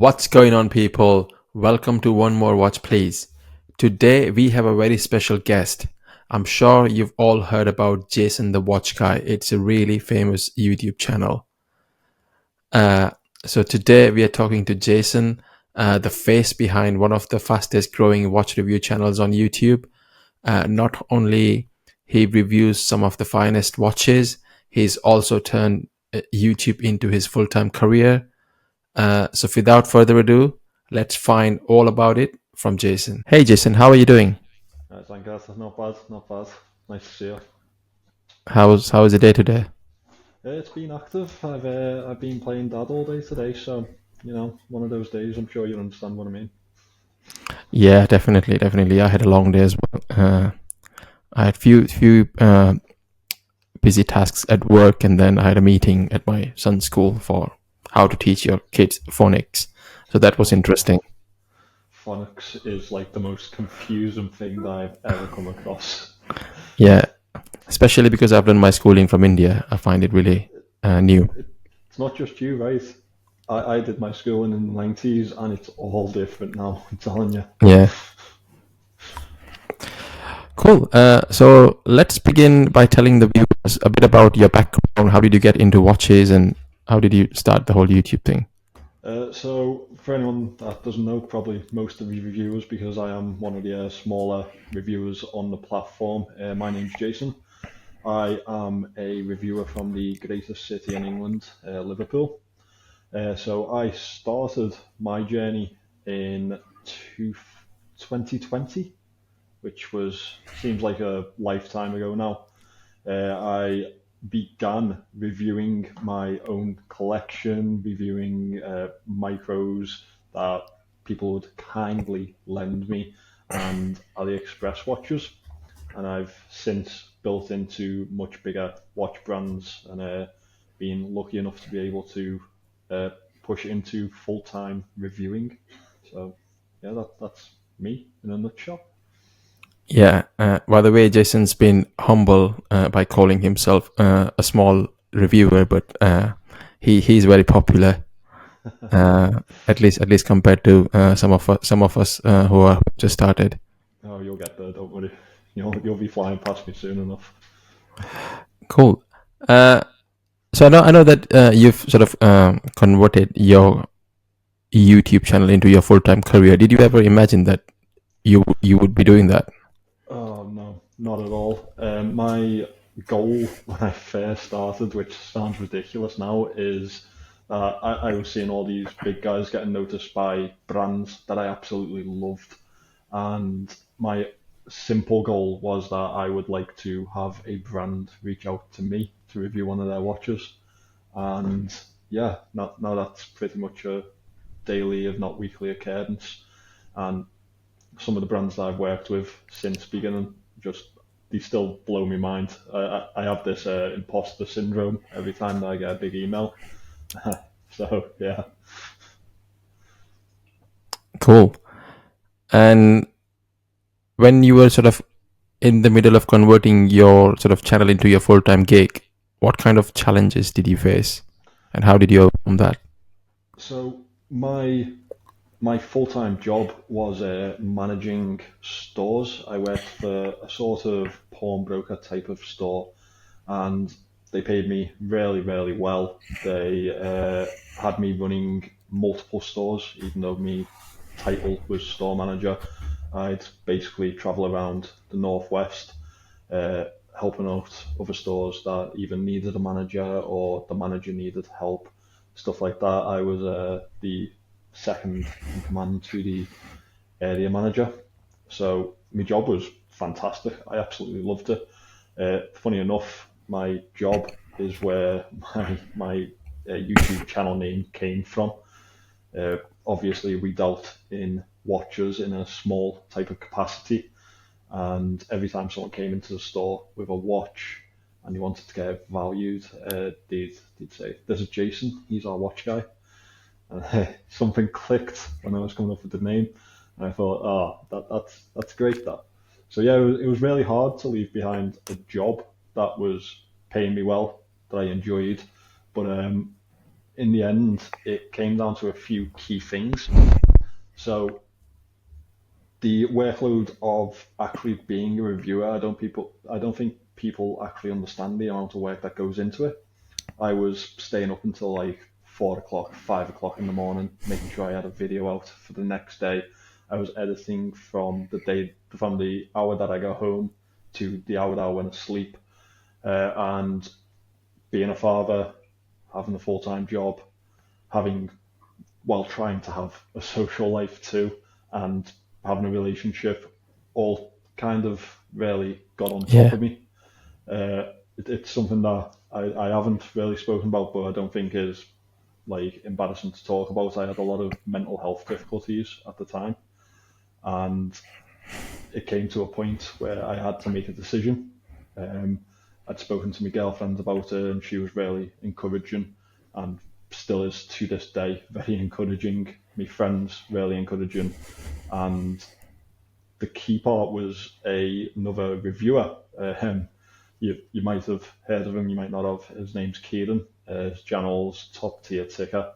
What's going on, people? Welcome to One More Watch, Please. Today we have a very special guest. I'm sure you've all heard about Jason the Watch Guy. It's a really famous YouTube channel. Uh, so today we are talking to Jason, the face behind one of the fastest growing watch review channels on YouTube. Not only he reviews some of the finest watches, he's also turned YouTube into his full-time career. So without further ado, let's find all about it from Jason. Hey Jason, how are you doing? Thank God. Not bad, not bad. Nice to see you. How's the day today? It's been active. I've been playing dad all day today, so one of those days. I'm sure you understand what I mean. Yeah, definitely. I had a long day as well. I had few busy tasks at work, and then I had a meeting at my son's school for how to teach your kids phonics. So that was Oh God, interesting. phonics is like the most confusing thing that I've ever come across. Yeah, especially because I've done my schooling from India. I find it really new. It's not just you, right? I did my schooling in the 90s, and it's all different now. I'm telling you. Yeah, cool. So let's begin by telling the viewers a bit about your background. How did you get into watches, and how did you start the whole YouTube thing? So, for anyone that doesn't know, probably most of you reviewers, because I am one of the smaller reviewers on the platform. My name's Jason. I am a reviewer from the greatest city in England, Liverpool. So I started my journey in 2020, which was seems like a lifetime ago now. I began reviewing my own collection, reviewing micros that people would kindly lend me and AliExpress watches. And I've since built into much bigger watch brands and been lucky enough to be able to uh, push into full time reviewing. So, yeah, that's me in a nutshell. Yeah. By the way, Jason's been humble by calling himself a small reviewer, but he's very popular. At least compared to some of us who are just started. Oh, you'll get there, don't worry. You'll be flying past me soon enough. Cool. Uh, so I know that you've sort of converted your YouTube channel into your full time career. Did you ever imagine that you would be doing that? Oh no, not at all. My goal when I first started, which sounds ridiculous now, is I was seeing all these big guys getting noticed by brands that I absolutely loved, and my simple goal was that I would like to have a brand reach out to me to review one of their watches, and yeah, now that's pretty much a daily, if not weekly, occurrence. And some of the brands that I've worked with since beginning just they still blow my mind. I have this imposter syndrome every time that I get a big email. So yeah. Cool. And when you were sort of in the middle of converting your sort of channel into your full time gig, what kind of challenges did you face, and how did you overcome that? So my full time job was managing stores. I worked for a sort of pawnbroker type of store, and they paid me really really well. They had me running multiple stores, even though my title was store manager. I'd basically travel around the northwest, uh, helping out other stores that either needed a manager or the manager needed help, stuff like that. I was the second in command to the area manager, so my job was fantastic. I absolutely loved it. Funny enough, my job is where my YouTube channel name came from. Uh, Obviously, we dealt in watches in a small type of capacity, and every time someone came into the store with a watch and they wanted to get it valued, they'd say, "This is Jason. He's our watch guy." And something clicked when I was coming up with the name, and I thought, "Ah, that's great." That. So yeah, it was really hard to leave behind a job that was paying me well, that I enjoyed, but in the end, it came down to a few key things. So the workload of actually being a reviewer, I don't think people actually understand the amount of work that goes into it. I was staying up until like 4 o'clock, 5 o'clock in the morning, making sure I had a video out for the next day. I was editing from the hour that I got home to the hour that I went to sleep, and being a father, having a full time job, having while trying to have a social life too, and having a relationship, all kind of really got on top Yeah. of me. It's something that I haven't really spoken about, but I don't think is like embarrassing to talk about. I had a lot of mental health difficulties at the time, and it came to a point where I had to make a decision. Um, I'd spoken to my girlfriend about it, and she was really encouraging, and still is to this day very encouraging. My friends really encouraging, and the key part was another reviewer. You might have heard of him, you might not have. His name's Kieran. His channel's Top Tier Ticker.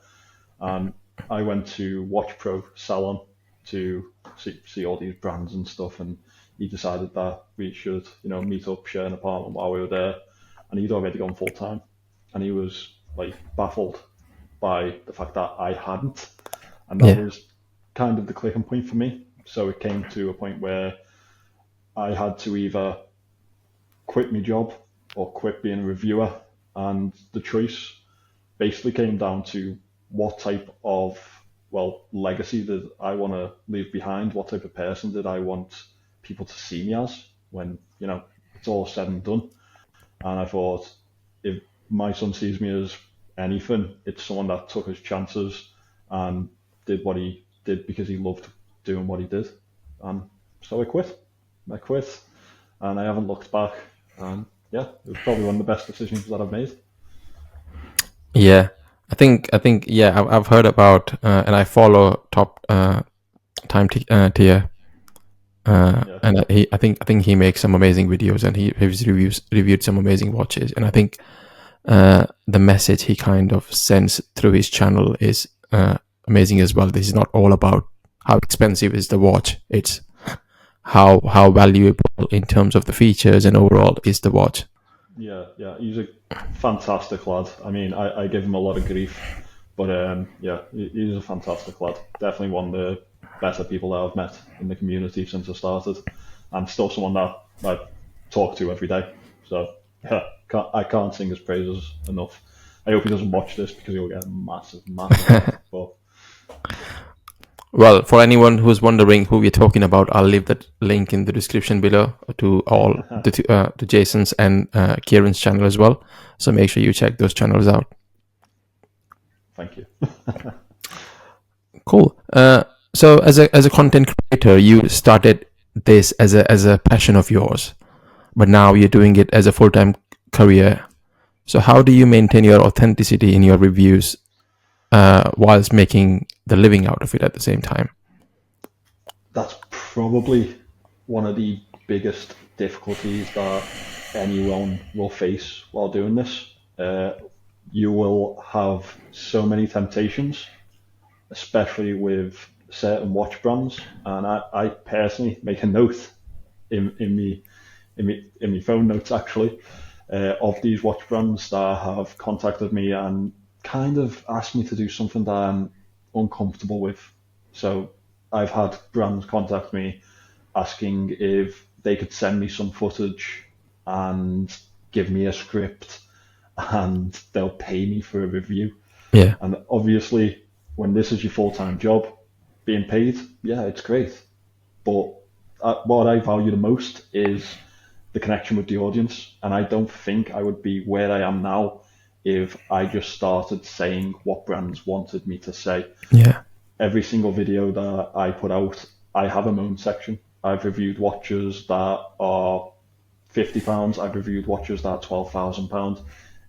And I went to Watch Pro Salon to see all these brands and stuff, and he decided that we should, meet up, share an apartment while we were there. And he'd already gone full time, and he was like baffled by the fact that I hadn't, and that Yeah. was kind of the clicking point for me. So it came to a point where I had to either quit my job or quit being a reviewer, and the choice basically came down to what type of legacy did I want to leave behind, what type of person did I want people to see me as when it's all said and done. And I thought, if my son sees me as anything, it's someone that took his chances and did what he did because he loved doing what he did. And so I quit. And I haven't looked back. And yeah, it was probably one of the best decisions that I've made. Yeah. I think, yeah, I've heard about, and I follow top tier, Yeah, and I think he makes some amazing videos, and he's reviewed some amazing watches, and I think the message he kind of sends through his channel is amazing as well. This is not all about how expensive is the watch; it's how valuable in terms of the features and overall is the watch. yeah. He's a fantastic lad. I mean, I give him a lot of grief, but yeah, he's a fantastic lad. Definitely one of the better people that I've met in the community since I started, and still someone that I talk to every day. So yeah, I can't sing his praises enough. I hope he doesn't watch this because he'll get massive hate. But Well, for anyone who's wondering who we're talking about, I'll leave that link in the description below to all to Jason's and Kieran's channel as well. So make sure you check those channels out. thank you. Cool. So as a content creator, you started this as a passion of yours, but now you're doing it as a full-time career. So how do you maintain your authenticity in your reviews whilst making the living out of it at the same time? That's probably one of the biggest difficulties that anyone will face while doing this. You will have so many temptations, especially with certain watch brands. And I personally make a note in my phone notes actually of these watch brands that have contacted me and kind of asked me to do something that I'm uncomfortable with. So I've had brands contact me asking if they could send me some footage and give me a script and they'll pay me for a review. Yeah. And obviously, when this is your full time job, being paid, yeah, it's great. But what I value the most is the connection with the audience. And I don't think I would be where I am now if I just started saying what brands wanted me to say. Yeah. Every single video that I put out, I have a moan section. I've reviewed watches that are £50. I've reviewed watches that are £12,000.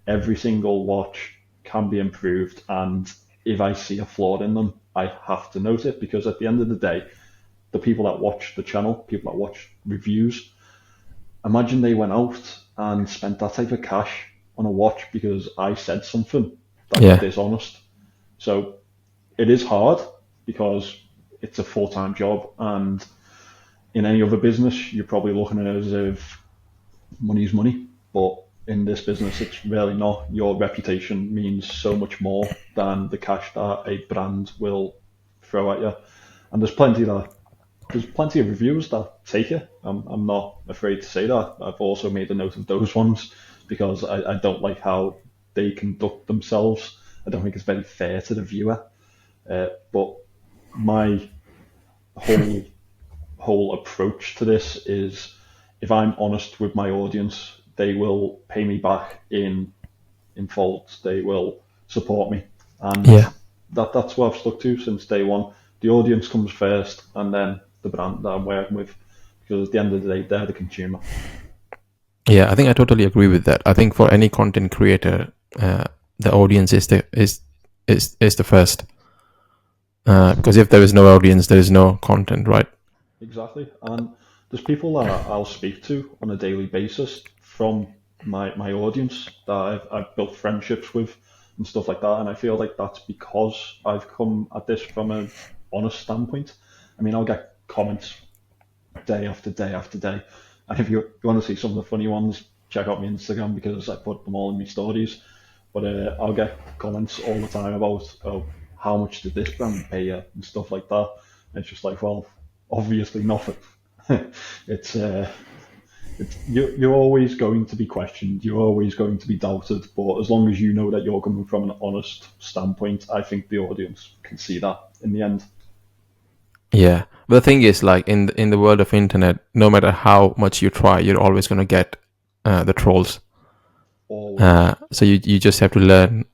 Every single watch can be improved, and if I see a flaw in them, I have to note it because at the end of the day, the people that watch the channel, people that watch reviews, imagine they went out and spent that type of cash on a watch because I said something that was Yeah. dishonest. So it is hard because it's a full-time job, and in any other business, you're probably looking at it as if money's money. But in this business, it's really not. Your reputation means so much more than the cash that a brand will throw at you. And there's plenty of reviews that take it. I'm not afraid to say that. I've also made a note of those ones because I don't like how they conduct themselves. I don't think it's very fair to the viewer. But my whole whole approach to this is if I'm honest with my audience, they will pay me back in full. They will support me, and Yeah. that's what I've stuck to since day one. The audience comes first, and then the brand that I'm working with, because at the end of the day, they're the consumer. Yeah, I think I totally agree with that. I think for any content creator, the audience is the first. Because if there is no audience, there is no content, right? Exactly. And there's people that I'll speak to on a daily basis from my audience that I've built friendships with and stuff like that. And I feel like that's because I've come at this from an honest standpoint. I mean, I'll get comments day after day after day. And if you want to see some of the funny ones, check out my Instagram because I put them all in my stories. But I'll get comments all the time about, oh, how much did this brand pay you and stuff like that. And it's just like, well, obviously nothing. it's you're always going to be questioned. You're always going to be doubted. But as long as you know that you're coming from an honest standpoint, I think the audience can see that in the end. Yeah. But the thing is, like in the world of internet, no matter how much you try, you're always gonna get the trolls. Always. So you just have to learn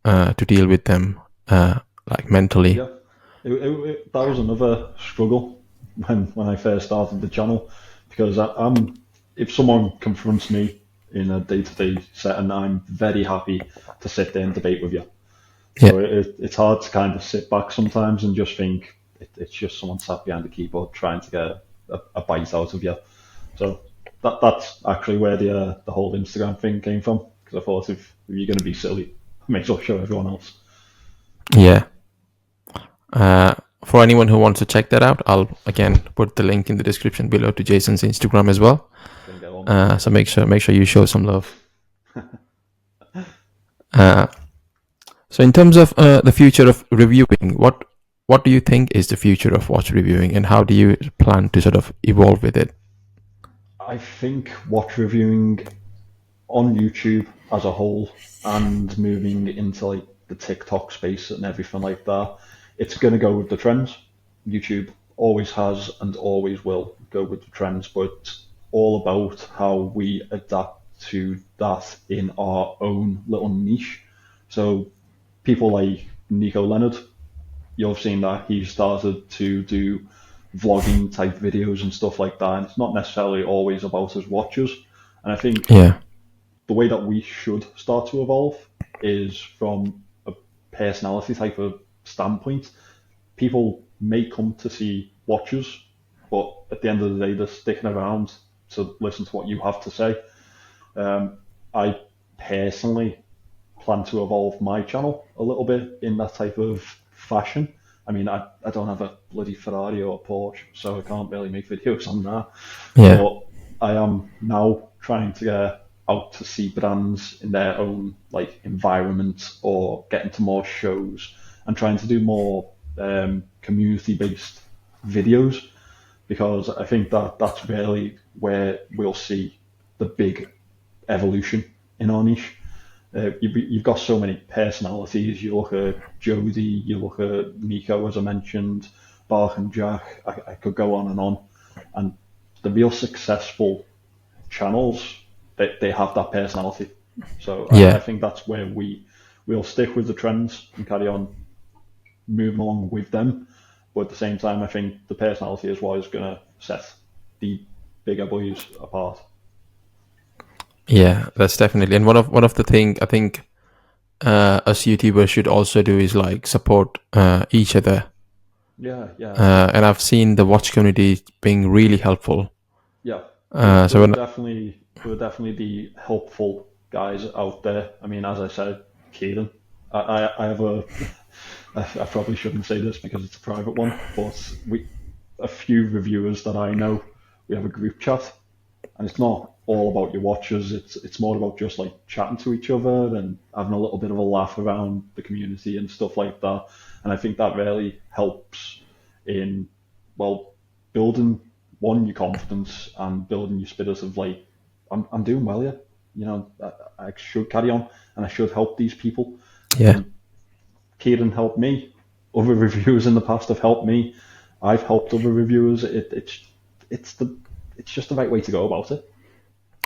to deal with them like mentally. Yeah. That was another struggle when I first started the channel because I'm if someone confronts me in a day-to-day setting, I'm very happy to sit there and debate with you. Yeah. So it's hard to kind of sit back sometimes and just think it's just someone sat behind the keyboard trying to get a bite out of you. So that's actually where the whole Instagram thing came from because I thought if you're going to be silly, may as well show everyone else. Yeah. For anyone who wants to check that out, I'll again put the link in the description below to Jason's Instagram as well. Gonna get on. So make sure you show some love. Uh, so in terms of the future of reviewing, what do you think is the future of watch reviewing, and how do you plan to sort of evolve with it? I think watch reviewing on YouTube as a whole and moving into like the TikTok space and everything like that, it's going to go with the trends. YouTube always has and always will go with the trends, but it's all about how we adapt to that in our own little niche. So people like Nico Leonard, you've seen that he started to do vlogging type videos and stuff like that. And it's not necessarily always about his watches. And I think Yeah. the way that we should start to evolve is from a personality type of standpoint. People may come to see watches, but at the end of the day, they're sticking around to listen to what you have to say. I personally plan to evolve my channel a little bit in that type of fashion. I mean, I don't have a bloody Ferrari or a Porsche, so I can't really make videos on that. Yeah. But I am now trying to get out to see brands in their own like environment or get into more shows and trying to do more community-based videos because I think that that's really where we'll see the big evolution in our niche. You've got so many personalities. You look at Jody, you look at Nico, as I mentioned, Bark and Jack. I could go on, and the real successful channels they have that personality. So I Yeah. think that's where we'll stick with the trends and carry on moving along with them. But at the same time, I think the personality is what is going to set the bigger boys apart. Yeah, that's definitely. And one of the thing I think us YouTubers should also do is like support each other. Yeah, And I've seen the watch community being really helpful. yeah. So when, We're definitely the helpful guys out there. I mean, as I said, Kieran, I have I probably shouldn't say this because it's a private one, but a few reviewers that I know, we have a group chat, and it's not all about your watches. It's more about just like chatting to each other and having a little bit of a laugh around the community and stuff like that. And I think that really helps in, well, building one, your confidence, and building your spirit of like, I'm doing well here. You know, I should carry on and I should help these people. Yeah. And Kieran helped me. Other reviewers in the past have helped me. I've helped other reviewers. It's the it's just the right way to go about it.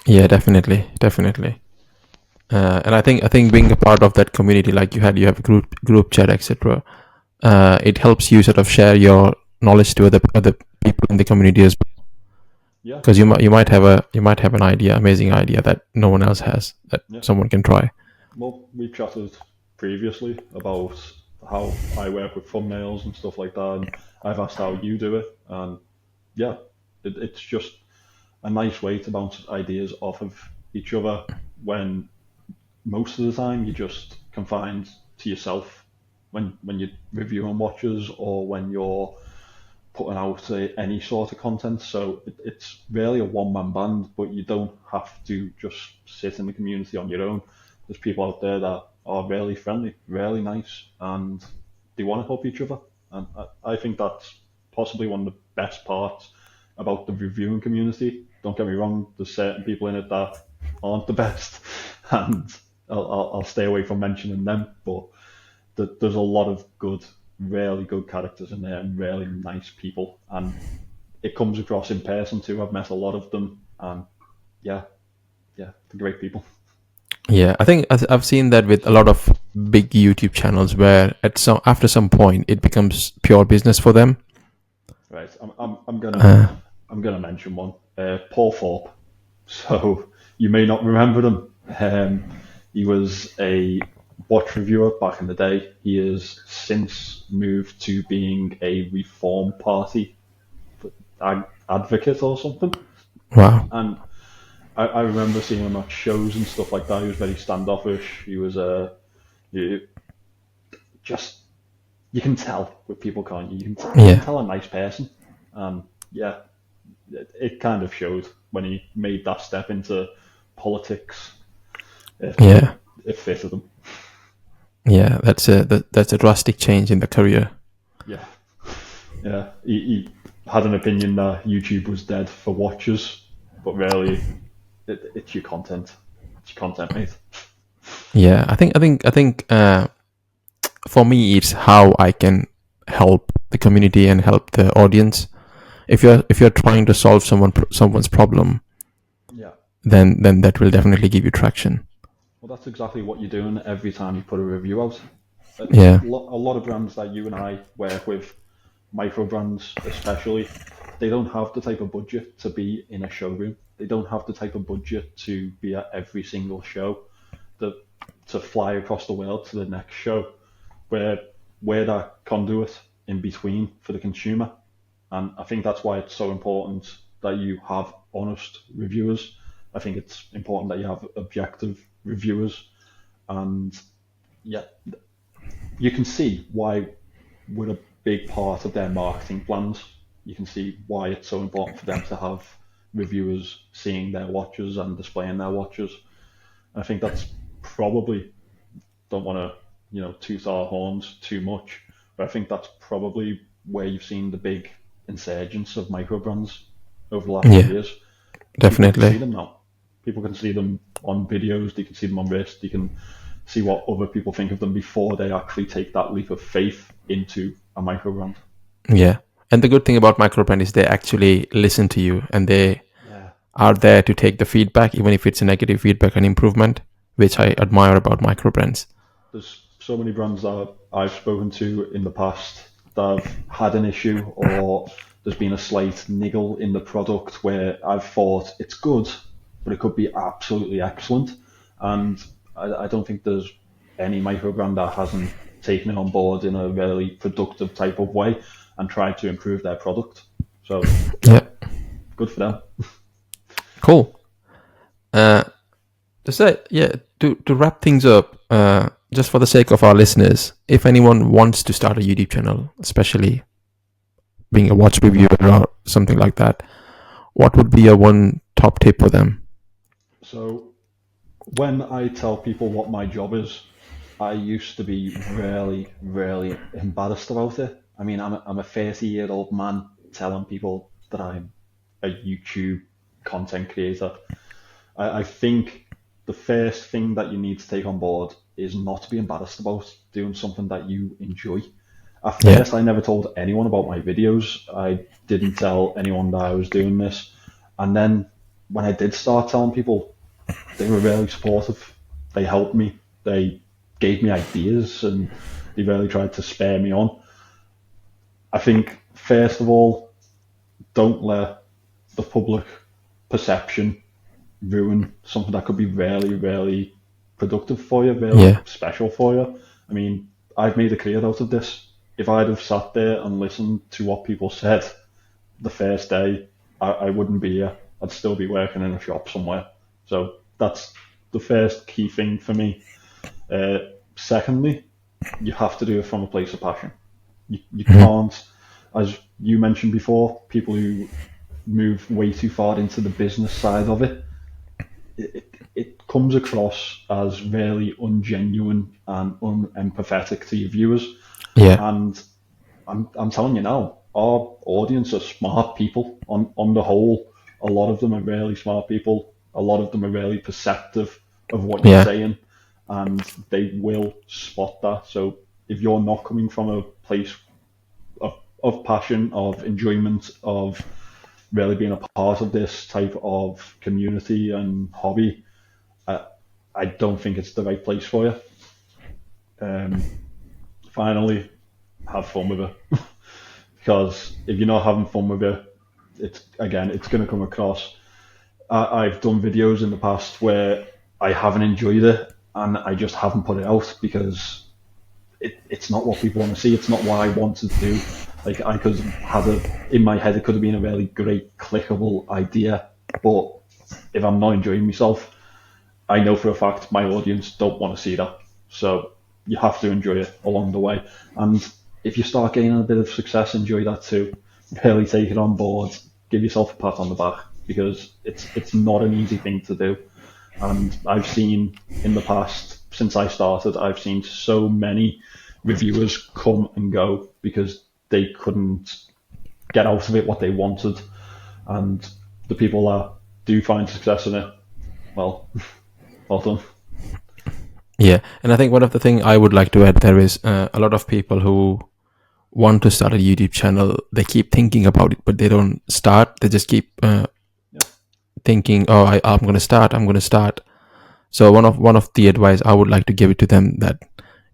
Yeah, definitely, definitely. And I think being a part of that community, like you have a group chat, etc. It helps you sort of share your knowledge to other people in the community as well. Yeah, Because you might have an idea, amazing idea that no one else has that yeah. someone can try. Well, we've chatted previously about how I work with thumbnails and stuff like that, and I've asked how you do it, and yeah, it's just a nice way to bounce ideas off of each other when most of the time you're just confined to yourself when you're reviewing watches or when you're putting out any sort of content. So it's really a one-man band, but you don't have to just sit in the community on your own. There's people out there that are really friendly, really nice, and they want to help each other. And I think that's possibly one of the best parts about the reviewing community. Don't get me wrong, there's certain people in it that aren't the best, and I'll stay away from mentioning them, but there's a lot of really good characters in there and really nice people, and it comes across in person too. I've met a lot of them, and yeah, yeah, they're great people. Yeah, I think I've seen that with a lot of big YouTube channels where after some point it becomes pure business for them. Right, I'm gonna Uh, I'm gonna mention one, Paul Thorpe. So you may not remember him. He was a watch reviewer back in the day. He has since moved to being a Reform Party advocate or something. wow. And I remember seeing him at shows and stuff like that. He was very standoffish. He was you, just you can tell with people, can't you? You can Yeah, tell a nice person. Yeah, it kind of showed when he made that step into politics. It yeah, it fitted him. yeah. That's a drastic change in the career. Yeah, yeah. He had an opinion that YouTube was dead for watchers, but really, it's your content. It's your content, mate. Yeah, I think for me it's how I can help the community and help the audience. If you're trying to solve someone's problem, Yeah. then that will definitely give you traction. Well, that's exactly what you're doing every time you put a review out. A Yeah, a lot of brands that you and I work with, micro brands especially, they don't have the type of budget to be in a showroom. They don't have the type of budget to be at every single show, to, to fly across the world to the next show. Where we're that conduit in between for the consumer. And I think that's why it's so important that you have honest reviewers. I think it's important that you have objective reviewers. And yeah, you can see why we're a big part of their marketing plans. You can see why it's so important for them to have reviewers seeing their watches and displaying their watches. And I think that's probably, don't want to, toot our horns too much, but I think that's probably where you've seen the big insurgence of micro brands over the last few yeah, years. People can see definitely. them now. People can see them on videos. They can see them on wrist. They can see what other people think of them before they actually take that leap of faith into a micro brand. Yeah, and the good thing about microbrand is they actually listen to you and they Yeah, are there to take the feedback, even if it's a negative feedback and improvement, which I admire about microbrands. there's so many brands that I've spoken to in the past that have had an issue or there's been a slight niggle in the product where I've thought it's good, but it could be absolutely excellent. And I don't think there's any micro brand that hasn't taken it on board in a really productive type of way and tried to improve their product. So yeah, Yeah, good for them. cool. Uh, to say, yeah, to wrap things up, just for the sake of our listeners, if anyone wants to start a YouTube channel, especially being a watch reviewer or something like that, what would be your one top tip for them? So when I tell people what my job is, I used to be really, really embarrassed about it. I mean, I'm a 30-year-old man telling people that I'm a YouTube content creator. I think the first thing that you need to take on board is not to be embarrassed about doing something that you enjoy. At Yeah, first, I never told anyone about my videos. I didn't tell anyone that I was doing this. And then when I did start telling people, they were really supportive. They helped me. They gave me ideas and they really tried to spur me on. I think, first of all, don't let the public perception ruin something that could be really, really productive for you, really yeah, special for you. I mean, I've made a career out of this. If I'd have sat there and listened to what people said the first day, I wouldn't be here. I'd still be working in a shop somewhere. So that's the first key thing for me. Secondly, you have to do it from a place of passion. You can't, as you mentioned before, people who move way too far into the business side of it, it comes across as really ungenuine and unempathetic to your viewers. yeah, And I'm telling you now, our audience are smart people. On the whole, a lot of them are really smart people. A lot of them are really perceptive of what you're yeah, saying, and they will spot that. So if you're not coming from a place of passion, of enjoyment, of really being a part of this type of community and hobby, I don't think it's the right place for you. Um, Finally, have fun with it. Because if you're not having fun with it, it's going to come across. I've done videos in the past where I haven't enjoyed it and I just haven't put it out because it's not what people want to see. It's not what I wanted to do. Like I could have in my head, it could have been a really great clickable idea, but if I'm not enjoying myself, I know for a fact my audience don't want to see that. So you have to enjoy it along the way. And if you start gaining a bit of success, enjoy that too. Really take it on board. Give yourself a pat on the back because it's not an easy thing to do. And I've seen in the past, since I started, I've seen so many reviewers come and go because they couldn't get out of it what they wanted. And the people that do find success in it, well, well done. yeah. And I think one of the thing I would like to add there is a lot of people who want to start a YouTube channel, they keep thinking about it, but they don't start. They just keep Yeah. thinking, "Oh, I'm going to start. I'm going to start." So one of the advice I would like to give it to them that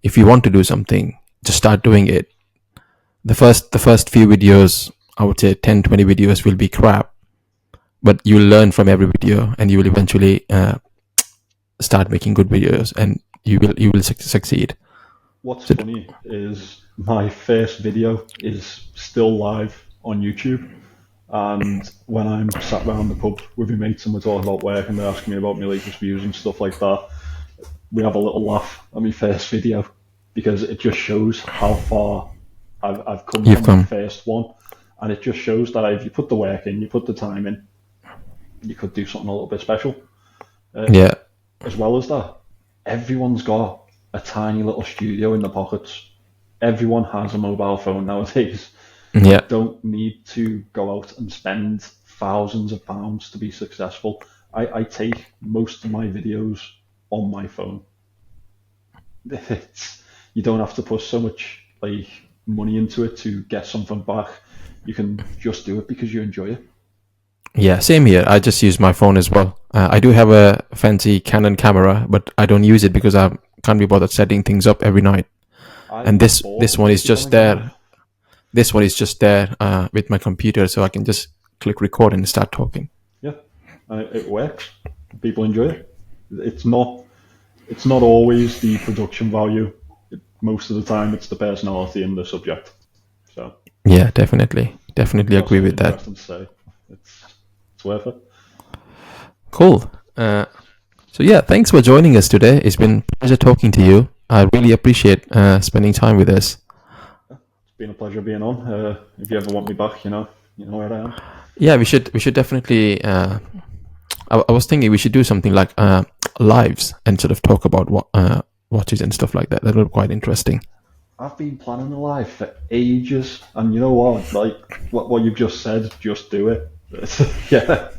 if you want to do something, just start doing it. The first few videos, I would say 10-20 videos will be crap, but you'll learn from every video, and you will eventually start making good videos, and you will succeed. What's So funny is my first video is still live on YouTube. And when I'm sat around the pub with my mates and we're talking about work and they're asking me about my latest views and stuff like that, we have a little laugh at my first video because it just shows how far I've come you've from my come, first one. And it just shows that if you put the work in, you put the time in, you could do something a little bit special. yeah, As well as that, everyone's got a tiny little studio in their pockets. Everyone has a mobile phone nowadays. You yeah, don't need to go out and spend thousands of pounds to be successful. I take most of my videos on my phone. You don't have to put so much like money into it to get something back. You can just do it because you enjoy it. yeah. Same here. I just use my phone as well. I do have a fancy Canon camera, but I don't use it because I can't be bothered setting things up every night. I And this bought this a one is fancy just Canon camera. there. This one is just there with my computer, so I can just click record and start talking. Yeah, it works. People enjoy it. It's not it's not always the production value. Most of the time, it's the personality and the subject. So Yeah, definitely you've got agree something with that. interesting to say. It's it's worth it. Cool. So yeah, thanks for joining us today. It's been a pleasure talking to you. I really appreciate spending time with us. It's been a pleasure being on. If you ever want me back, you know where I am. Yeah, we should definitely. I was thinking we should do something like lives and sort of talk about what watches and stuff like that. That would be quite interesting. I've been planning a live for ages, and you know what? Like what you've just said, just do it. Yeah,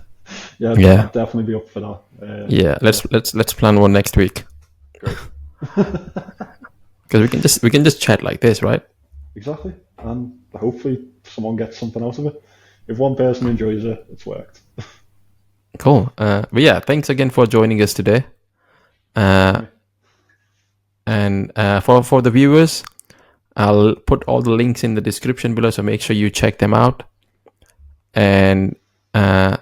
yeah, Yeah, I'd definitely be up for that. yeah. Yeah, Let's plan one next week great. because we can just chat like this, right? Exactly, and hopefully someone gets something out of it. If one person enjoys it, it's worked. Cool. But yeah, thanks again for joining us today. Uh, and for the viewers, I'll put all the links in the description below, so make sure you check them out. And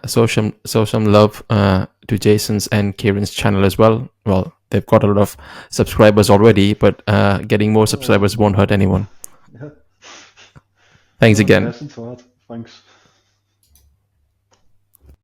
show some love to Jason's and Kieran's channel as well. Well, they've got a lot of subscribers already, but getting more subscribers won't hurt anyone. Yeah, Thanks again. nice and hard. Thanks.